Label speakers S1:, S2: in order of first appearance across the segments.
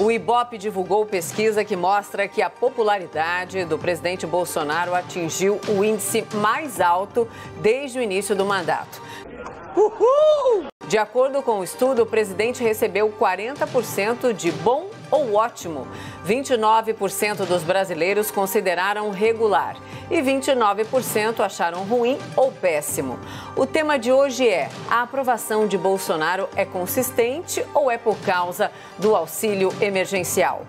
S1: O Ibope divulgou pesquisa que mostra que a popularidade do presidente Bolsonaro atingiu o índice mais alto desde o início do mandato. Uhul! De acordo com o estudo, o presidente recebeu 40% de bom ou ótimo. 29% dos brasileiros consideraram regular e 29% acharam ruim ou péssimo. O tema de hoje é: a aprovação de Bolsonaro é consistente ou é por causa do auxílio emergencial?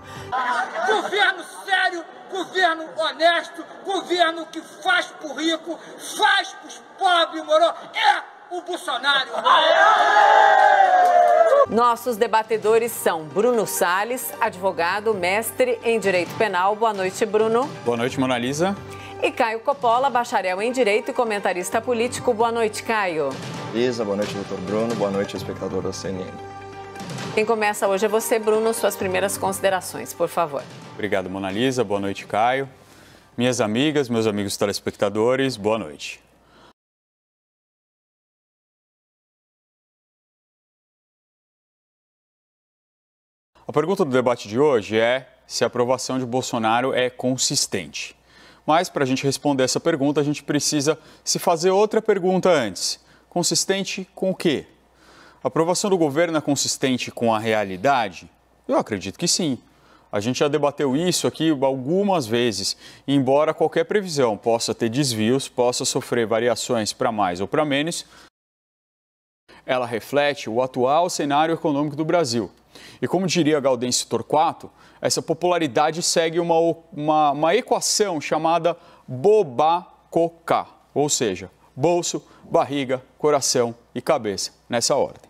S2: Governo sério, governo honesto, governo que faz pro rico, faz pros pobres, moro? É o Bolsonaro.
S1: Nossos debatedores são Bruno Salles, advogado, mestre em Direito Penal. Boa noite, Bruno.
S3: Boa noite, Mona Lisa.
S1: E Caio Coppola, bacharel em Direito e comentarista político. Boa noite, Caio.
S4: Lisa, boa noite, doutor Bruno. Boa noite, espectador da CNN.
S1: Quem começa hoje é você, Bruno. Suas primeiras considerações, por favor.
S3: Obrigado, Mona Lisa. Boa noite, Caio. Minhas amigas, meus amigos telespectadores, boa noite. A pergunta do debate de hoje é se a aprovação de Bolsonaro é consistente. Mas, para a gente responder essa pergunta, a gente precisa se fazer outra pergunta antes. Consistente com o quê? A aprovação do governo é consistente com a realidade? Eu acredito que sim. A gente já debateu isso aqui algumas vezes. Embora qualquer previsão possa ter desvios, possa sofrer variações para mais ou para menos, ela reflete o atual cenário econômico do Brasil. E como diria Gaudêncio Torquato, essa popularidade segue uma equação chamada BOBACOCA, ou seja, bolso, barriga, coração e cabeça, nessa ordem.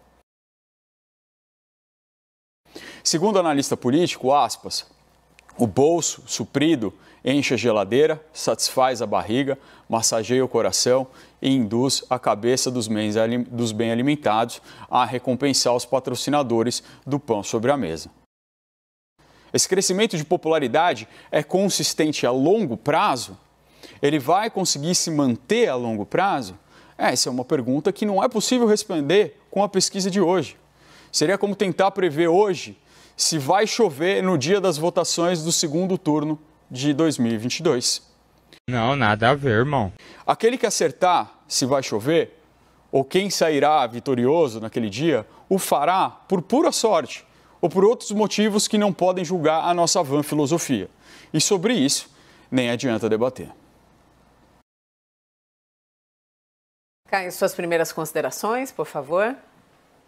S3: Segundo o analista político, aspas, o bolso suprido enche a geladeira, satisfaz a barriga, massageia o coração e induz a cabeça dos bem alimentados a recompensar os patrocinadores do pão sobre a mesa. Esse crescimento de popularidade é consistente a longo prazo? Ele vai conseguir se manter a longo prazo? Essa é uma pergunta que não é possível responder com a pesquisa de hoje. Seria como tentar prever hoje se vai chover no dia das votações do segundo turno de 2022.
S5: Não, nada a ver, irmão.
S3: Aquele que acertar se vai chover, ou quem sairá vitorioso naquele dia, o fará por pura sorte, ou por outros motivos que não podem julgar a nossa vã filosofia. E sobre isso, nem adianta debater.
S1: Caio, suas primeiras considerações, por favor.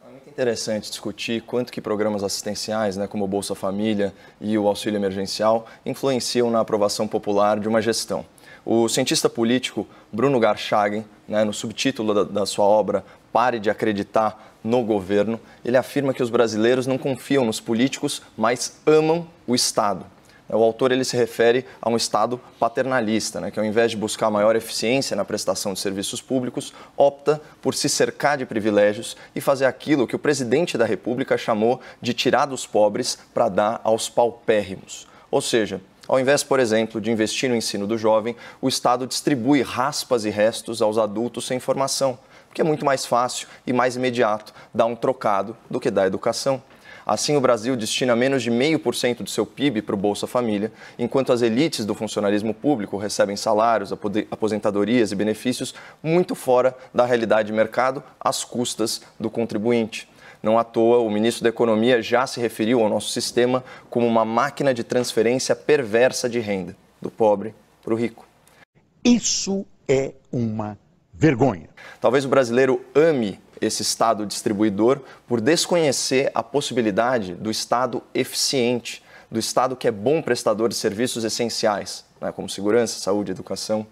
S4: É muito interessante discutir quanto que programas assistenciais, como o Bolsa Família e o auxílio emergencial, influenciam na aprovação popular de uma gestão. O cientista político Bruno Garchagen, no subtítulo da sua obra Pare de Acreditar no Governo, ele afirma que os brasileiros não confiam nos políticos, mas amam o Estado. O autor ele se refere a um Estado paternalista, que ao invés de buscar maior eficiência na prestação de serviços públicos, opta por se cercar de privilégios e fazer aquilo que o presidente da República chamou de tirar dos pobres para dar aos paupérrimos. Ou seja, ao invés, por exemplo, de investir no ensino do jovem, o Estado distribui raspas e restos aos adultos sem formação, porque é muito mais fácil e mais imediato dar um trocado do que dar educação. Assim, o Brasil destina menos de 0,5% do seu PIB para o Bolsa Família, enquanto as elites do funcionalismo público recebem salários, aposentadorias e benefícios muito fora da realidade de mercado, às custas do contribuinte. Não à toa, o ministro da Economia já se referiu ao nosso sistema como uma máquina de transferência perversa de renda, do pobre para o rico.
S6: Isso é uma vergonha.
S4: Talvez o brasileiro ame esse Estado distribuidor por desconhecer a possibilidade do Estado eficiente, do Estado que é bom prestador de serviços essenciais, como segurança, saúde, educação.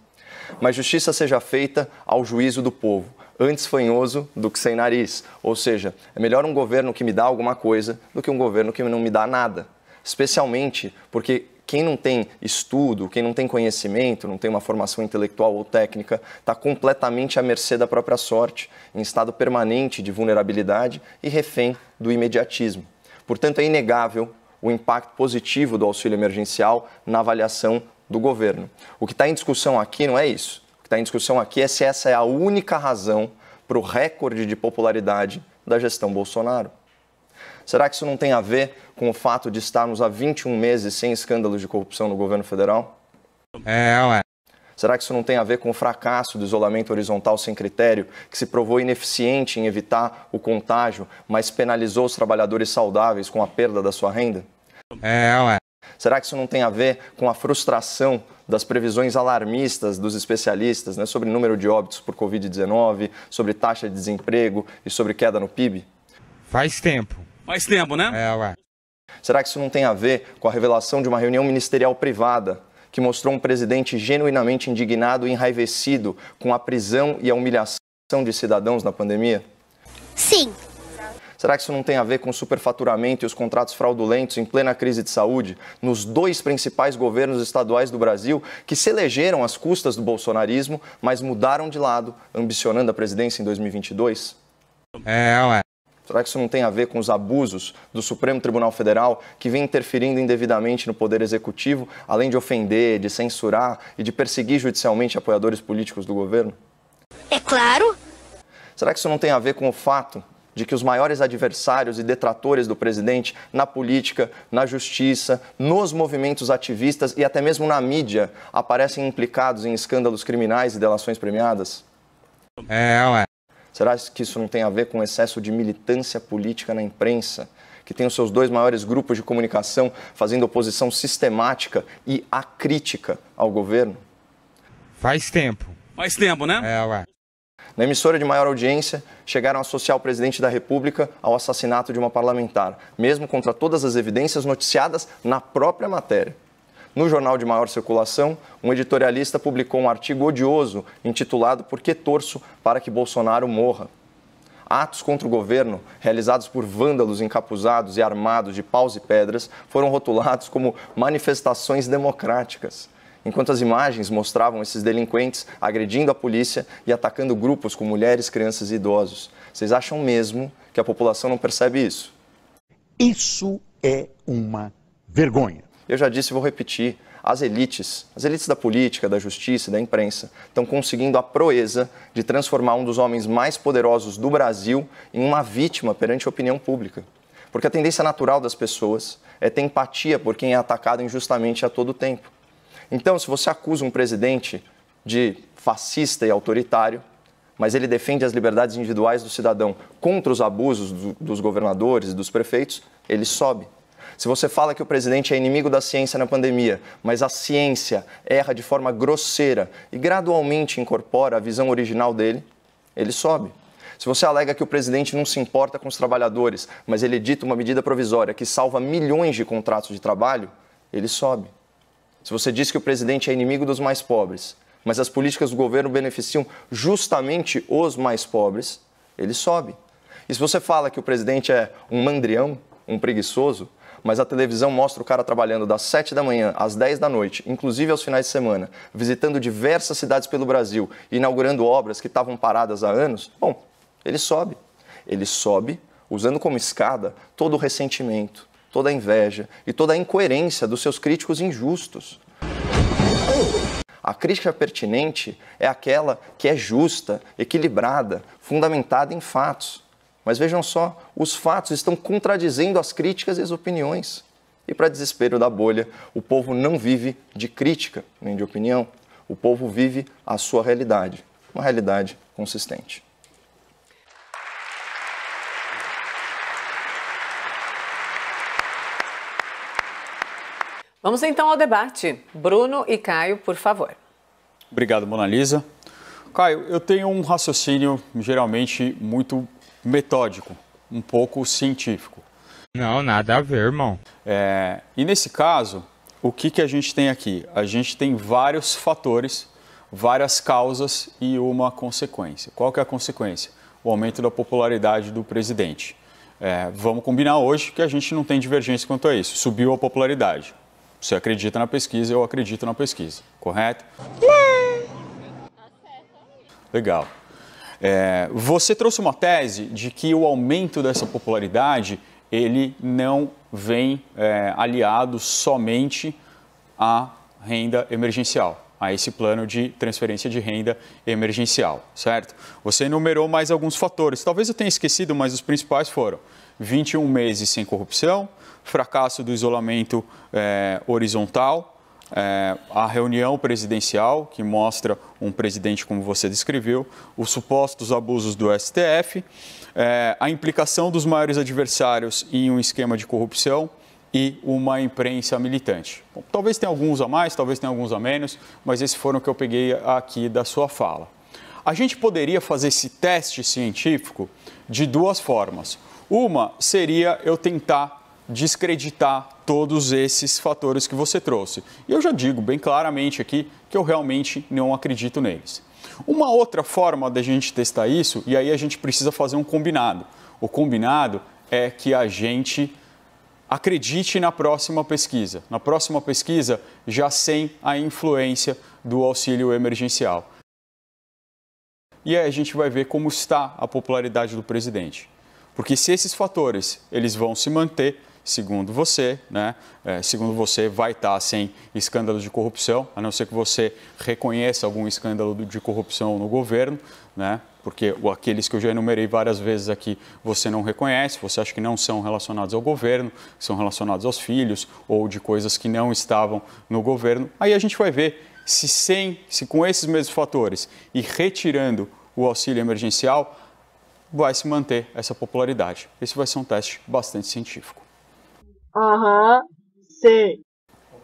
S4: Mas justiça seja feita ao juízo do povo, antes fanhoso do que sem nariz. Ou seja, é melhor um governo que me dá alguma coisa do que um governo que não me dá nada. Especialmente porque quem não tem estudo, quem não tem conhecimento, não tem uma formação intelectual ou técnica, está completamente à mercê da própria sorte, em estado permanente de vulnerabilidade e refém do imediatismo. Portanto, é inegável o impacto positivo do auxílio emergencial na avaliação do governo. O que está em discussão aqui não é isso. O que está em discussão aqui é se essa é a única razão para o recorde de popularidade da gestão Bolsonaro. Será que isso não tem a ver com o fato de estarmos há 21 meses sem escândalos de corrupção no governo federal?
S5: Ué.
S4: Será que isso não tem a ver com o fracasso do isolamento horizontal sem critério, que se provou ineficiente em evitar o contágio, mas penalizou os trabalhadores saudáveis com a perda da sua renda?
S5: Ué.
S4: Será que isso não tem a ver com a frustração das previsões alarmistas dos especialistas, né, sobre número de óbitos por Covid-19, sobre taxa de desemprego e sobre queda no PIB?
S5: Faz tempo.
S7: Faz tempo, né?
S5: Ué.
S4: Será que isso não tem a ver com a revelação de uma reunião ministerial privada que mostrou um presidente genuinamente indignado e enraivecido com a prisão e a humilhação de cidadãos na pandemia?
S8: Sim.
S4: Será que isso não tem a ver com o superfaturamento e os contratos fraudulentos em plena crise de saúde nos 2 principais governos estaduais do Brasil que se elegeram às custas do bolsonarismo, mas mudaram de lado, ambicionando a presidência em 2022?
S5: Ué.
S4: Será que isso não tem a ver com os abusos do Supremo Tribunal Federal, que vem interferindo indevidamente no Poder Executivo, além de ofender, de censurar e de perseguir judicialmente apoiadores políticos do governo?
S8: É claro.
S4: Será que isso não tem a ver com o fato de que os maiores adversários e detratores do presidente na política, na justiça, nos movimentos ativistas e até mesmo na mídia aparecem implicados em escândalos criminais e delações premiadas?
S5: Ué.
S4: Será que isso não tem a ver com o excesso de militância política na imprensa, que tem os seus 2 maiores grupos de comunicação fazendo oposição sistemática e acrítica ao governo?
S5: Faz tempo.
S7: Faz tempo, né?
S5: Ué.
S4: Na emissora de maior audiência, chegaram a associar o presidente da República ao assassinato de uma parlamentar, mesmo contra todas as evidências noticiadas na própria matéria. No jornal de maior circulação, um editorialista publicou um artigo odioso intitulado "Por que torço para que Bolsonaro morra?". Atos contra o governo, realizados por vândalos encapuzados e armados de paus e pedras, foram rotulados como manifestações democráticas, enquanto as imagens mostravam esses delinquentes agredindo a polícia e atacando grupos com mulheres, crianças e idosos. Vocês acham mesmo que a população não percebe isso?
S6: Isso é uma vergonha.
S4: Eu já disse e vou repetir, as elites da política, da justiça, da imprensa, estão conseguindo a proeza de transformar um dos homens mais poderosos do Brasil em uma vítima perante a opinião pública. Porque a tendência natural das pessoas é ter empatia por quem é atacado injustamente a todo tempo. Então, se você acusa um presidente de fascista e autoritário, mas ele defende as liberdades individuais do cidadão contra os abusos dos governadores e dos prefeitos, ele sobe. Se você fala que o presidente é inimigo da ciência na pandemia, mas a ciência erra de forma grosseira e gradualmente incorpora a visão original dele, ele sobe. Se você alega que o presidente não se importa com os trabalhadores, mas ele edita uma medida provisória que salva milhões de contratos de trabalho, ele sobe. Se você diz que o presidente é inimigo dos mais pobres, mas as políticas do governo beneficiam justamente os mais pobres, ele sobe. E se você fala que o presidente é um mandrião, um preguiçoso, mas a televisão mostra o cara trabalhando das 7 da manhã às 10 da noite, inclusive aos finais de semana, visitando diversas cidades pelo Brasil e inaugurando obras que estavam paradas há anos, bom, ele sobe. Ele sobe usando como escada todo o ressentimento, toda a inveja e toda a incoerência dos seus críticos injustos. A crítica pertinente é aquela que é justa, equilibrada, fundamentada em fatos. Mas vejam só, os fatos estão contradizendo as críticas e as opiniões. E para desespero da bolha, o povo não vive de crítica nem de opinião. O povo vive a sua realidade, uma realidade consistente.
S1: Vamos então ao debate. Bruno e Caio, por favor.
S3: Obrigado, Mona Lisa. Caio, eu tenho um raciocínio geralmente muito metódico, um pouco científico.
S5: Não, nada a ver, irmão.
S3: E nesse caso, o que a gente tem aqui? A gente tem vários fatores, várias causas e uma consequência. Qual que é a consequência? O aumento da popularidade do presidente. Vamos combinar hoje que a gente não tem divergência quanto a isso. Subiu a popularidade. Você acredita na pesquisa, eu acredito na pesquisa. Correto? Legal. Você trouxe uma tese de que o aumento dessa popularidade, ele não vem aliado somente à renda emergencial, a esse plano de transferência de renda emergencial, certo? Você enumerou mais alguns fatores, talvez eu tenha esquecido, mas os principais foram 21 meses sem corrupção, fracasso do isolamento horizontal, a reunião presidencial, que mostra um presidente como você descreveu, os supostos abusos do STF, a implicação dos maiores adversários em um esquema de corrupção e uma imprensa militante. Bom, talvez tenha alguns a mais, talvez tenha alguns a menos, mas esses foram que eu peguei aqui da sua fala. A gente poderia fazer esse teste científico de duas formas. Uma seria eu tentar descreditar todos esses fatores que você trouxe. E eu já digo bem claramente aqui que eu realmente não acredito neles. Uma outra forma da gente testar isso, e aí a gente precisa fazer um combinado. O combinado é que a gente acredite na próxima pesquisa. Na próxima pesquisa, já sem a influência do auxílio emergencial. E aí a gente vai ver como está a popularidade do presidente. Porque se esses fatores eles vão se manter, segundo você, segundo você, vai estar sem escândalos de corrupção, a não ser que você reconheça algum escândalo de corrupção no governo, porque aqueles que eu já enumerei várias vezes aqui você não reconhece, você acha que não são relacionados ao governo, são relacionados aos filhos ou de coisas que não estavam no governo. Aí a gente vai ver se com esses mesmos fatores e retirando o auxílio emergencial, vai se manter essa popularidade. Esse vai ser um teste bastante científico.
S4: Sim.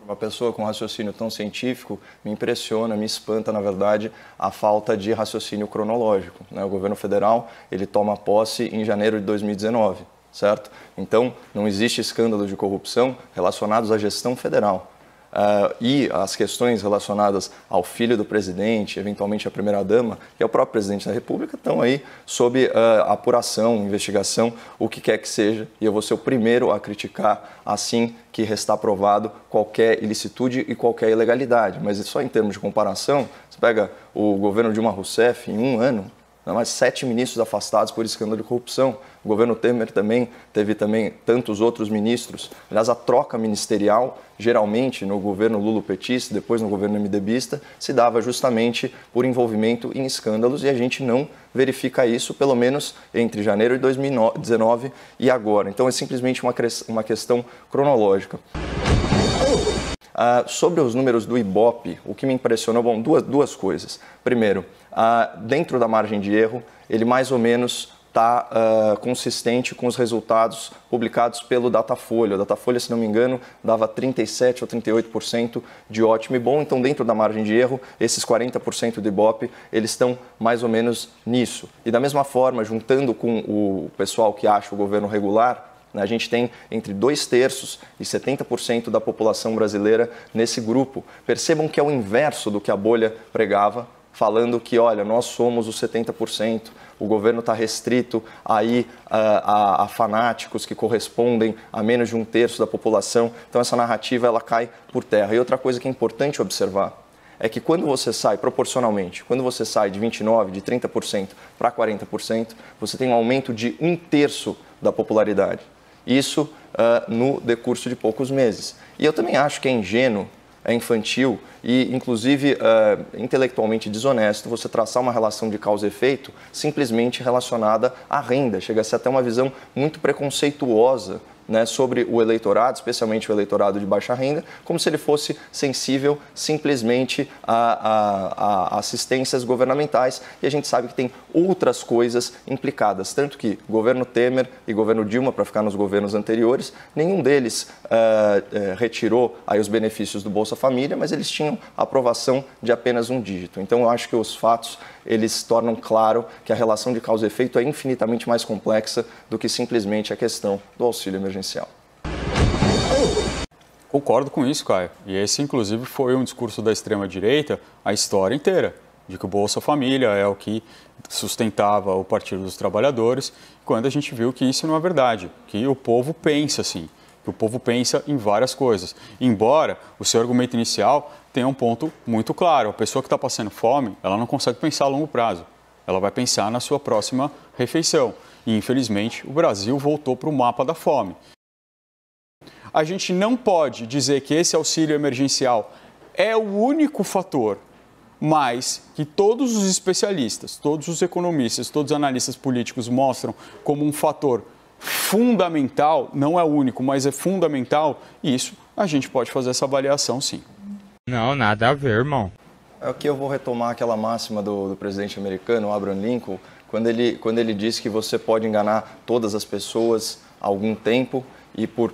S4: Uma pessoa com raciocínio tão científico me impressiona, me espanta, na verdade, a falta de raciocínio cronológico. O governo federal ele toma posse em janeiro de 2019, certo? Então, não existe escândalo de corrupção relacionados à gestão federal. E as questões relacionadas ao filho do presidente, eventualmente a primeira-dama e ao próprio presidente da República estão aí sob apuração, investigação, o que quer que seja. E eu vou ser o primeiro a criticar assim que restar provado qualquer ilicitude e qualquer ilegalidade. Mas só em termos de comparação, você pega o governo Dilma Rousseff em um ano, mais 7 ministros afastados por escândalo de corrupção. O governo Temer também teve tantos outros ministros. Aliás, a troca ministerial, geralmente no governo lulopetista, depois no governo MDBista, se dava justamente por envolvimento em escândalos e a gente não verifica isso, pelo menos entre janeiro de 2019 e agora. Então é simplesmente uma questão cronológica. Sobre os números do Ibope, o que me impressionou, duas coisas. Primeiro, dentro da margem de erro, ele mais ou menos está consistente com os resultados publicados pelo Datafolha. O Datafolha, se não me engano, dava 37% ou 38% de ótimo e bom. Então, dentro da margem de erro, esses 40% do Ibope, eles estão mais ou menos nisso. E da mesma forma, juntando com o pessoal que acha o governo regular, a gente tem entre 2/3 e 70% da população brasileira nesse grupo. Percebam que é o inverso do que a bolha pregava, falando que, olha, nós somos os 70%, o governo está restrito aí a fanáticos que correspondem a menos de 1/3 da população. Então essa narrativa ela cai por terra. E outra coisa que é importante observar é que quando você sai proporcionalmente, quando você sai de 29%, de 30% para 40%, você tem um aumento de 1/3 da popularidade. Isso no decurso de poucos meses. E eu também acho que é ingênuo, é infantil e, inclusive, intelectualmente desonesto você traçar uma relação de causa e efeito simplesmente relacionada à renda. Chega a ser até uma visão muito preconceituosa, sobre o eleitorado, especialmente o eleitorado de baixa renda, como se ele fosse sensível simplesmente a assistências governamentais. E a gente sabe que tem outras coisas implicadas, tanto que governo Temer e governo Dilma, para ficar nos governos anteriores, nenhum deles retirou aí os benefícios do Bolsa Família, mas eles tinham aprovação de apenas um dígito. Então eu acho que os fatos eles tornam claro que a relação de causa e efeito é infinitamente mais complexa do que simplesmente a questão do auxílio emergencial.
S3: Concordo com isso, Caio. E esse, inclusive, foi um discurso da extrema-direita a história inteira, de que o Bolsa Família é o que sustentava o Partido dos Trabalhadores, quando a gente viu que isso não é verdade, que o povo pensa assim, que o povo pensa em várias coisas. Embora o seu argumento inicial tenha um ponto muito claro, a pessoa que está passando fome, ela não consegue pensar a longo prazo, ela vai pensar na sua próxima refeição. E, infelizmente, o Brasil voltou para o mapa da fome. A gente não pode dizer que esse auxílio emergencial é o único fator, mas que todos os especialistas, todos os economistas, todos os analistas políticos mostram como um fator fundamental, não é o único, mas é fundamental, e isso a gente pode fazer essa avaliação sim.
S5: Não, nada a ver, irmão.
S4: Aqui eu vou retomar aquela máxima do presidente americano, Abraham Lincoln, quando ele disse que você pode enganar todas as pessoas há algum tempo e por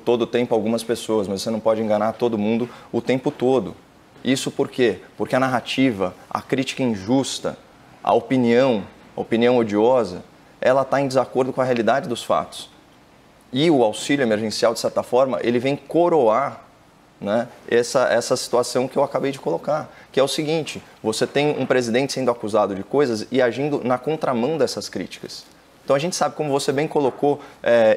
S4: todo o tempo algumas pessoas, mas você não pode enganar todo mundo o tempo todo. Isso por quê? Porque a narrativa, a crítica injusta, a opinião odiosa, ela está em desacordo com a realidade dos fatos. E o auxílio emergencial, de certa forma, ele vem coroar, né, essa situação que eu acabei de colocar, que é o seguinte: você tem um presidente sendo acusado de coisas e agindo na contramão dessas críticas. Então a gente sabe, como você bem colocou,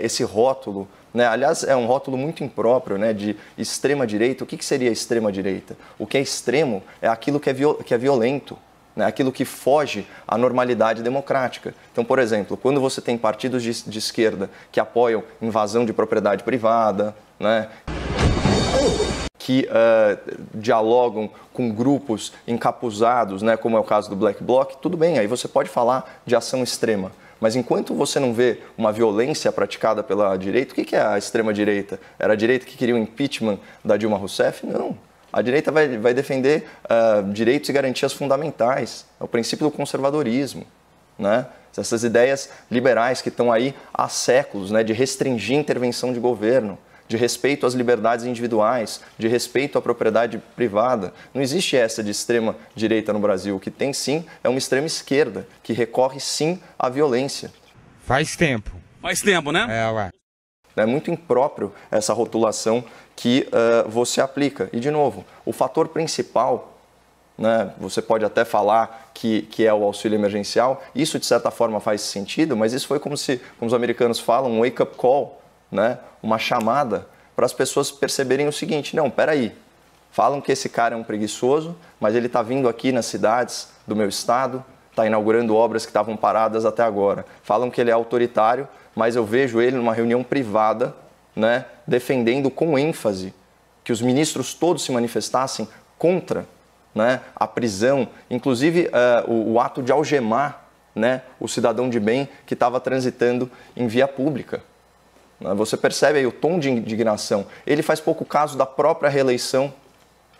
S4: esse rótulo, né? Aliás, é um rótulo muito impróprio, né, de extrema-direita. O que seria extrema-direita? O que é extremo é aquilo que é violento, né? Aquilo que foge à normalidade democrática. Então, por exemplo, quando você tem partidos de esquerda que apoiam invasão de propriedade privada, né, que dialogam com grupos encapuzados, né, como é o caso do Black Bloc, tudo bem, aí você pode falar de ação extrema. Mas enquanto você não vê uma violência praticada pela direita, o que é a extrema-direita? Era a direita que queria o impeachment da Dilma Rousseff? Não. A direita vai defender direitos e garantias fundamentais. É o princípio do conservadorismo, né? Essas ideias liberais que estão aí há séculos, né, de restringir intervenção de governo, de respeito às liberdades individuais, de respeito à propriedade privada. Não existe essa de extrema direita no Brasil. O que tem sim é uma extrema esquerda, que recorre sim à violência.
S5: Faz tempo.
S7: Faz tempo, né?
S5: Ué.
S4: É muito impróprio essa rotulação que você aplica. E, de novo, o fator principal, né, você pode até falar que é o auxílio emergencial, isso de certa forma faz sentido, mas isso foi como os americanos falam, um wake-up call, né, uma chamada para as pessoas perceberem o seguinte: não, peraí, falam que esse cara é um preguiçoso, mas ele está vindo aqui nas cidades do meu estado, está inaugurando obras que estavam paradas até agora. Falam que ele é autoritário, mas eu vejo ele numa reunião privada, né, defendendo com ênfase que os ministros todos se manifestassem contra, né, a prisão, inclusive o ato de algemar, né, o cidadão de bem que estava transitando em via pública. Você percebe aí o tom de indignação. Ele faz pouco caso da própria reeleição,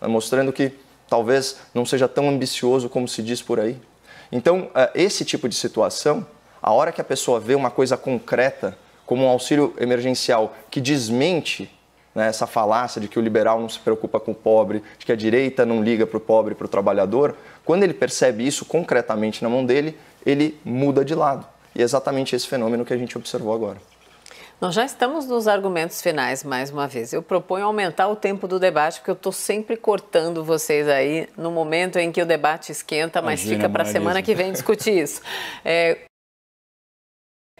S4: né, mostrando que talvez não seja tão ambicioso como se diz por aí. Então, esse tipo de situação, a hora que a pessoa vê uma coisa concreta, como um auxílio emergencial que desmente, né, essa falácia de que o liberal não se preocupa com o pobre, de que a direita não liga para o pobre e para o trabalhador, quando ele percebe isso concretamente na mão dele, ele muda de lado. E é exatamente esse fenômeno que a gente observou agora.
S1: Nós já estamos nos argumentos finais, mais uma vez. Eu proponho aumentar o tempo do debate, porque eu estou sempre cortando vocês aí no momento em que o debate esquenta, mas fica para a semana que vem discutir isso.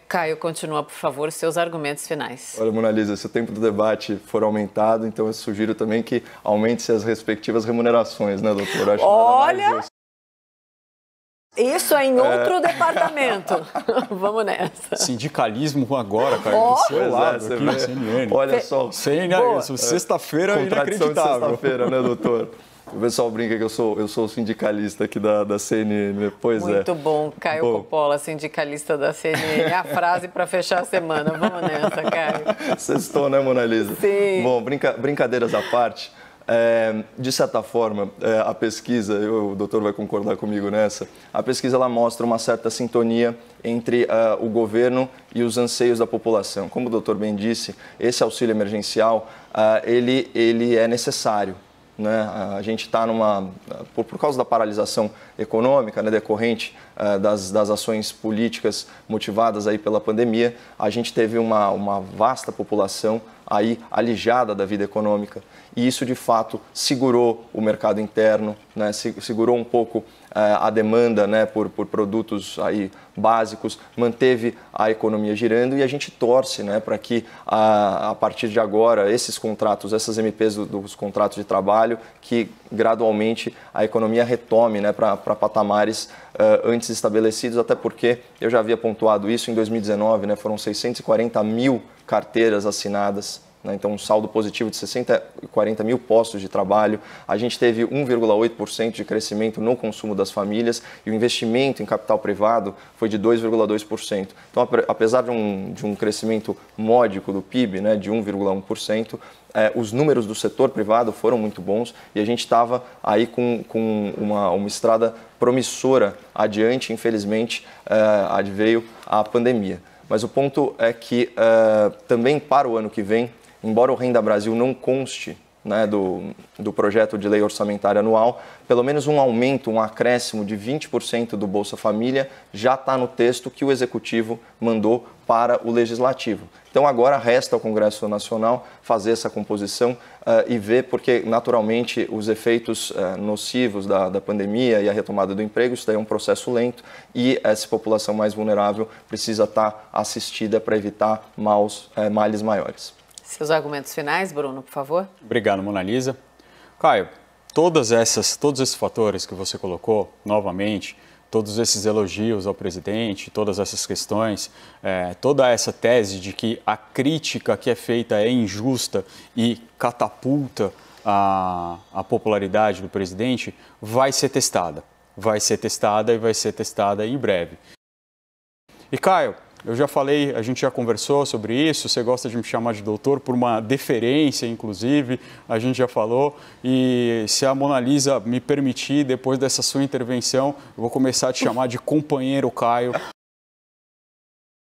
S1: Caio, continua, por favor, seus argumentos finais.
S4: Olha, Mona Lisa, se o tempo do debate for aumentado, então eu sugiro também que aumente-se as respectivas remunerações, né, doutor? Acho
S1: olha... Isso é em outro departamento. Vamos nessa.
S3: Sindicalismo agora, cara.
S1: Oh.
S3: Do seu lado, aqui na CNN.
S4: Olha só.
S3: Sexta-feira é inacreditável.
S4: Sexta-feira, né, doutor? O pessoal brinca que eu sou o sindicalista aqui da CNN. Pois
S1: muito bom, Caio Coppola, sindicalista da CNN. É a frase para fechar a semana. Vamos nessa, Caio.
S4: Sextou, né, Mona Lisa?
S1: Sim.
S4: Bom, brincadeiras à parte. De certa forma, a pesquisa, o doutor vai concordar comigo nessa, a pesquisa ela mostra uma certa sintonia entre o governo e os anseios da população. Como o doutor bem disse, esse auxílio emergencial, ele é necessário. Né? A gente está por causa da paralisação econômica, né, decorrente das ações políticas motivadas aí pela pandemia, a gente teve uma vasta população aí alijada da vida econômica e isso de fato segurou o mercado interno, né, segurou um pouco a demanda, né, por produtos aí básicos, manteve a economia girando e a gente torce, né, para que a partir de agora esses contratos, essas MPs dos contratos de trabalho, que gradualmente a economia retome, né, para patamares antes estabelecidos, até porque eu já havia pontuado isso em 2019, né, foram 640 mil carteiras assinadas, né? Então um saldo positivo de 40 mil postos de trabalho. A gente teve 1,8% de crescimento no consumo das famílias e o investimento em capital privado foi de 2,2%. Então, apesar de um crescimento módico do PIB, né, de 1,1%, os números do setor privado foram muito bons e a gente estava aí com uma estrada promissora adiante. Infelizmente, adveio a pandemia. Mas o ponto é que também para o ano que vem, embora o Renda Brasil não conste, né, do projeto de lei orçamentária anual, pelo menos um aumento, um acréscimo de 20% do Bolsa Família já está no texto que o Executivo mandou para o Legislativo. Então agora resta ao Congresso Nacional fazer essa composição e ver, porque naturalmente os efeitos nocivos da pandemia e a retomada do emprego, isso daí é um processo lento e essa população mais vulnerável precisa estar assistida para evitar males maiores.
S1: Seus argumentos finais, Bruno, por favor.
S3: Obrigado, Mona Lisa. Caio, todos esses fatores que você colocou, novamente, todos esses elogios ao presidente, todas essas questões, toda essa tese de que a crítica que é feita é injusta e catapulta a popularidade do presidente, vai ser testada. Vai ser testada e vai ser testada em breve. E, Caio, eu já falei, a gente já conversou sobre isso, você gosta de me chamar de doutor por uma deferência, inclusive, a gente já falou, e se a Mona Lisa me permitir, depois dessa sua intervenção, eu vou começar a te chamar de companheiro Caio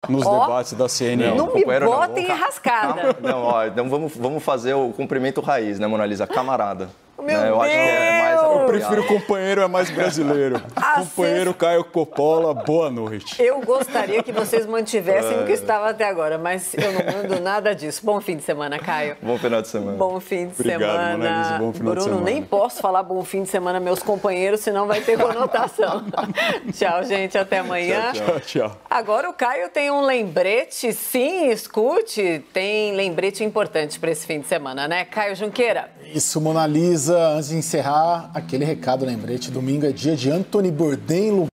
S3: nos debates da CNN.
S1: Não me bota em enrascada.
S4: Não, vamos fazer o cumprimento raiz, né, Mona Lisa? Camarada.
S1: Meu Deus!
S4: Acho que é mais apropriado.
S3: Eu prefiro companheiro, é mais brasileiro. Companheiro Caio Coppola, boa noite.
S1: Eu gostaria que vocês mantivessem o que estava até agora, mas eu não mando nada disso. Bom fim de semana, Caio.
S4: Bom final de semana.
S1: Bom fim de
S3: Obrigado,
S1: semana.
S3: Mona Lisa, bom final
S1: Bruno,
S3: de semana.
S1: nem posso falar bom fim de semana, meus companheiros, senão vai ter conotação. Tchau, gente. Até amanhã.
S3: Tchau.
S1: Agora o Caio tem um lembrete. Sim, escute. Tem lembrete importante para esse fim de semana, né? Caio Junqueira.
S9: Isso, Mona Lisa. Antes de encerrar, aquele recado, lembrete. Domingo é dia de Anthony Bourdain.